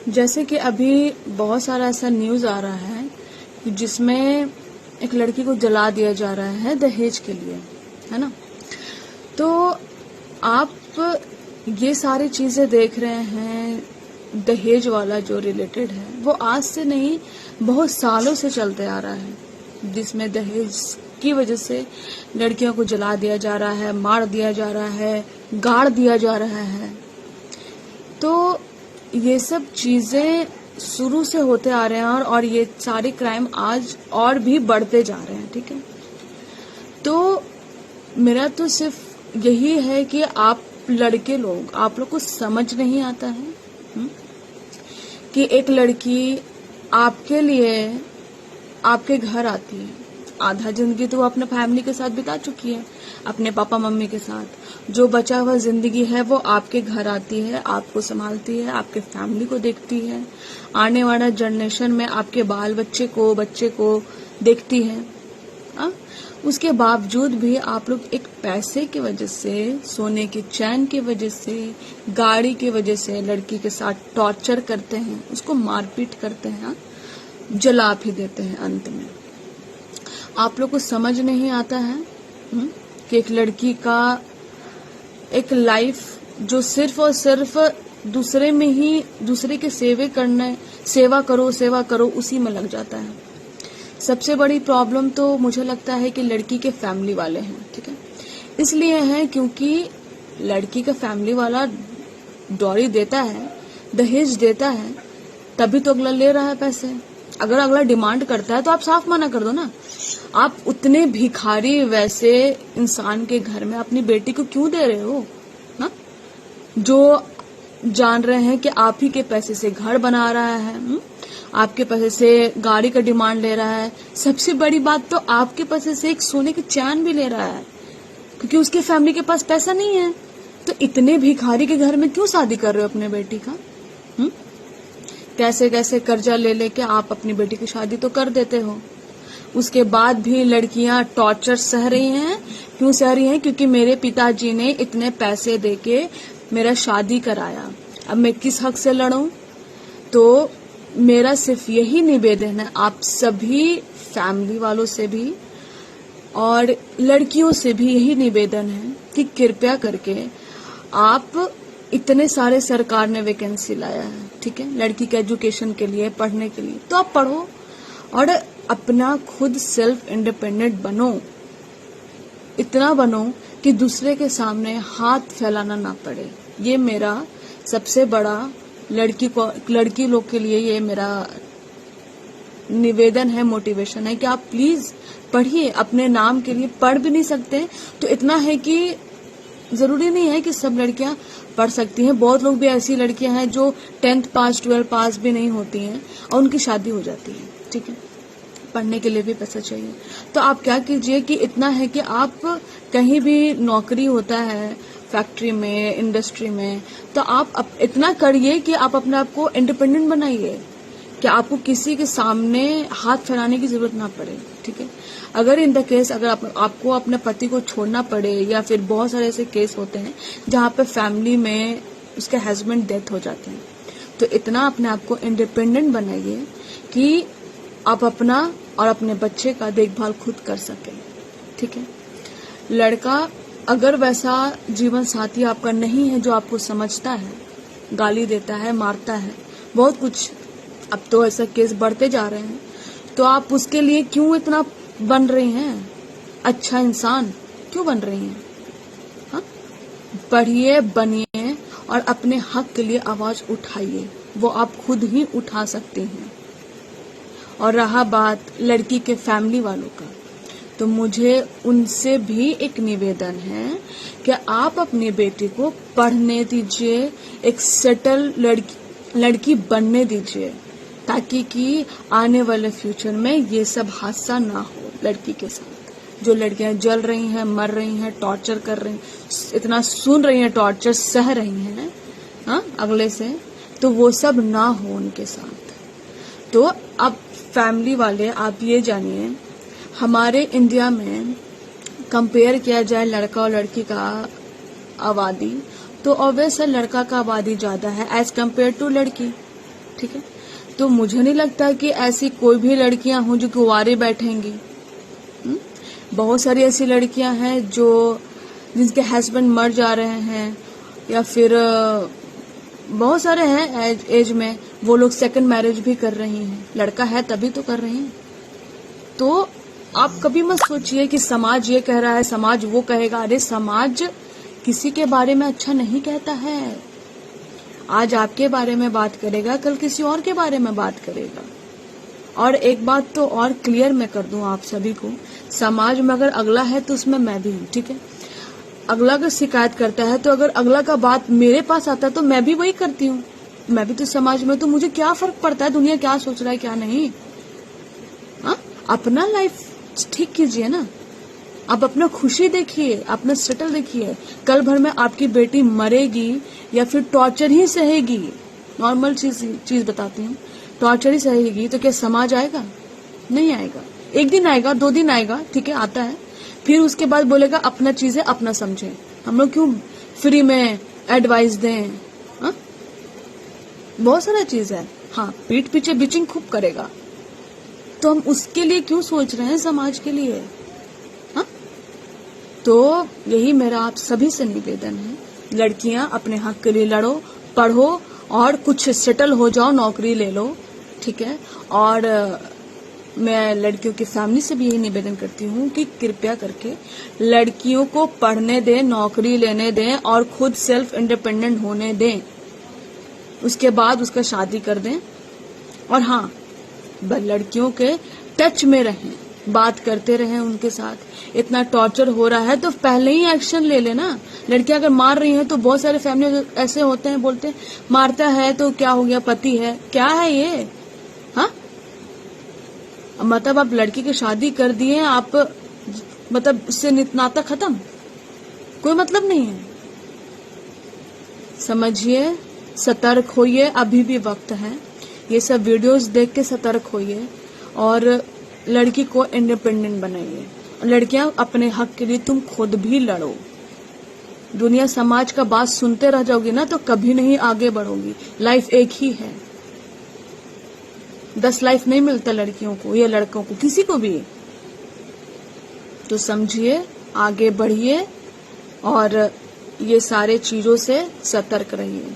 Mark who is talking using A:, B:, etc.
A: जैसे कि अभी बहुत सारा ऐसा न्यूज़ आ रहा है कि जिसमें एक लड़की को जला दिया जा रहा है दहेज के लिए, है ना। तो आप ये सारी चीज़ें देख रहे हैं, दहेज वाला जो रिलेटेड है वो आज से नहीं बहुत सालों से चलते आ रहा है, जिसमें दहेज की वजह से लड़कियों को जला दिया जा रहा है, मार दिया जा रहा है, गाड़ दिया जा रहा है। तो ये सब चीजें शुरू से होते आ रहे हैं और ये सारे क्राइम आज और भी बढ़ते जा रहे हैं, ठीक है। तो मेरा तो सिर्फ यही है कि आप लड़के लोग, आप लोग को समझ नहीं आता है कि एक लड़की आपके लिए आपके घर आती है, आधा जिंदगी तो वो अपने फैमिली के साथ बिता चुकी है, अपने पापा मम्मी के साथ। जो बचा हुआ जिंदगी है वो आपके घर आती है, आपको संभालती है, आपके फैमिली को देखती है, आने वाला जनरेशन में आपके बाल बच्चे को देखती है। उसके बावजूद भी आप लोग एक पैसे की वजह से, सोने की चैन की वजह से, गाड़ी की वजह से लड़की के साथ टॉर्चर करते हैं, उसको मारपीट करते हैं, जला भी देते हैं। अंत में आप लोग को समझ नहीं आता है कि एक लड़की का एक लाइफ जो सिर्फ और सिर्फ दूसरे में ही, दूसरे के सेवा करो उसी में लग जाता है। सबसे बड़ी प्रॉब्लम तो मुझे लगता है कि लड़की के फैमिली वाले हैं, ठीक है। इसलिए है क्योंकि लड़की का फैमिली वाला डॉरी देता है, दहेज देता है, तभी तो अगला ले रहा है पैसे। अगर अगला डिमांड करता है तो आप साफ मना कर दो ना। आप उतने भिखारी वैसे इंसान के घर में अपनी बेटी को क्यों दे रहे हो ना, जो जान रहे हैं कि आप ही के पैसे से घर बना रहा है, आपके पैसे से गाड़ी का डिमांड ले रहा है। सबसे बड़ी बात तो आपके पैसे से एक सोने की चैन भी ले रहा है, क्योंकि उसके फैमिली के पास पैसा नहीं है। तो इतने भिखारी के घर में क्यों शादी कर रहे हो अपने बेटी का? कैसे कैसे कर्जा ले लेके आप अपनी बेटी की शादी तो कर देते हो। उसके बाद भी लड़कियां टॉर्चर सह रही हैं। क्यों सह रही हैं? क्योंकि मेरे पिताजी ने इतने पैसे देके मेरा शादी कराया, अब मैं किस हक से लड़ूं? तो मेरा सिर्फ यही निवेदन है आप सभी फैमिली वालों से भी और लड़कियों से भी यही निवेदन है कि कृपया करके आप, इतने सारे सरकार ने वैकेंसी लाया है, ठीक है, लड़की के एजुकेशन के लिए, पढ़ने के लिए, तो आप पढ़ो और अपना खुद सेल्फ इंडिपेंडेंट बनो। इतना बनो कि दूसरे के सामने हाथ फैलाना ना पड़े। ये मेरा सबसे बड़ा लड़की लोग के लिए ये मेरा निवेदन है, मोटिवेशन है कि आप प्लीज पढ़िए। अपने नाम के लिए पढ़ भी नहीं सकते तो इतना है कि जरूरी नहीं है कि सब लड़कियां पढ़ सकती हैं। बहुत लोग भी ऐसी लड़कियां हैं जो 10th पास 12 पास भी नहीं होती हैं और उनकी शादी हो जाती है, ठीक है। पढ़ने के लिए भी पैसा चाहिए। तो आप क्या कीजिए कि इतना है कि आप कहीं भी नौकरी होता है, फैक्ट्री में, इंडस्ट्री में, तो आप इतना करिए कि आप अपने आप को इंडिपेंडेंट बनाइए कि आपको किसी के सामने हाथ फैलाने की जरूरत ना पड़े, ठीक है। अगर इन द केस अगर आपको अपने पति को छोड़ना पड़े, या फिर बहुत सारे ऐसे केस होते हैं जहाँ पे फैमिली में उसके हस्बैंड डेथ हो जाते हैं, तो इतना अपने आप को इंडिपेंडेंट बनाइए कि आप अपना और अपने बच्चे का देखभाल खुद कर सकें, ठीक है। लड़का अगर वैसा जीवन साथी आपका नहीं है जो आपको समझता है, गाली देता है, मारता है, बहुत कुछ, अब तो ऐसा केस बढ़ते जा रहे हैं, तो आप उसके लिए क्यों इतना बन रही हैं? अच्छा इंसान क्यों बन रही हैं? हाँ, पढ़िए, बनिए और अपने हक के लिए आवाज उठाइए। वो आप खुद ही उठा सकते हैं। और रहा बात लड़की के फैमिली वालों का, तो मुझे उनसे भी एक निवेदन है कि आप अपनी बेटी को पढ़ने दीजिए, एक सेटल लड़की बनने दीजिए, ताकि कि आने वाले फ्यूचर में ये सब हादसा ना हो लड़की के साथ। जो लड़कियां जल रही हैं, मर रही हैं, टॉर्चर कर रही हैं, इतना सुन रही हैं, टॉर्चर सह रही हैं, हाँ, अगले से, तो वो सब ना हो उनके साथ। तो अब फैमिली वाले आप ये जानिए, हमारे इंडिया में कंपेयर किया जाए लड़का और लड़की का आबादी, तो ऑब्वियस है लड़का का आबादी ज्यादा है एज कंपेयर टू लड़की, ठीक है। तो मुझे नहीं लगता कि ऐसी कोई भी लड़कियां हों जो कुंवारी बैठेंगी। बहुत सारी ऐसी लड़कियां हैं जो जिनके हस्बैंड मर जा रहे हैं, या फिर बहुत सारे हैं एज में वो लोग सेकंड मैरिज भी कर रही हैं। लड़का है तभी तो कर रही हैं। तो आप कभी मत सोचिए कि समाज ये कह रहा है, समाज वो कहेगा। अरे समाज किसी के बारे में अच्छा नहीं कहता है। आज आपके बारे में बात करेगा, कल किसी और के बारे में बात करेगा। और एक बात तो और क्लियर मैं कर दूं आप सभी को, समाज में अगर अगला है तो उसमें मैं भी हूं, ठीक है। अगला अगर शिकायत करता है तो अगर अगला का बात मेरे पास आता है तो मैं भी वही करती हूँ। मैं भी तो समाज में, तो मुझे क्या फर्क पड़ता है दुनिया क्या सोच रहा है क्या नहीं। हाँ, अपना लाइफ ठीक कीजिए ना। आप अपना खुशी देखिए, अपना सेटल देखिए। कल भर में आपकी बेटी मरेगी या फिर टॉर्चर ही सहेगी, नॉर्मल चीज बताती हूँ, टॉर्चर ही सहेगी, तो क्या समाज आएगा? नहीं आएगा। एक दिन आएगा, 2 दिन आएगा, ठीक है, आता है। फिर उसके बाद बोलेगा अपना चीज है अपना समझे। हम लोग क्यों फ्री में एडवाइस दें? हा? बहुत सारा चीज है। हाँ, पीठ पीछे बिचिंग खूब करेगा, तो हम उसके लिए क्यों सोच रहे हैं, समाज के लिए? हाँ, तो यही मेरा आप सभी से निवेदन है, लड़कियां अपने हक के लिए लड़ो, पढ़ो और कुछ सेटल हो जाओ, नौकरी ले लो, ठीक है। और मैं लड़कियों की फैमिली से भी यही निवेदन करती हूँ कि कृपया करके लड़कियों को पढ़ने दें, नौकरी लेने दें और खुद सेल्फ इंडिपेंडेंट होने दें। उसके बाद उसका शादी कर दें। और हाँ, लड़कियों के टच में रहें, बात करते रहें उनके साथ। इतना टॉर्चर हो रहा है तो पहले ही एक्शन ले लेना। लड़कियां अगर मार रही हैं तो बहुत सारे फैमिली ऐसे होते हैं, बोलते हैं मारता है तो क्या हो गया, पति है, क्या है ये? हाँ, मतलब आप लड़की की शादी कर दिए, आप मतलब उससे नाता खत्म, कोई मतलब नहीं है। समझिए, सतर्क होइए, अभी भी वक्त है। ये सब वीडियोस देख के सतर्क होइए और लड़की को इंडिपेंडेंट बनाइए। लड़कियां अपने हक के लिए तुम खुद भी लड़ो। दुनिया समाज का बात सुनते रह जाओगी ना तो कभी नहीं आगे बढ़ोगी। लाइफ एक ही है, 10 लाइफ नहीं मिलता लड़कियों को या लड़कों को, किसी को भी। तो समझिए, आगे बढ़िए और ये सारे चीजों से सतर्क रहिए।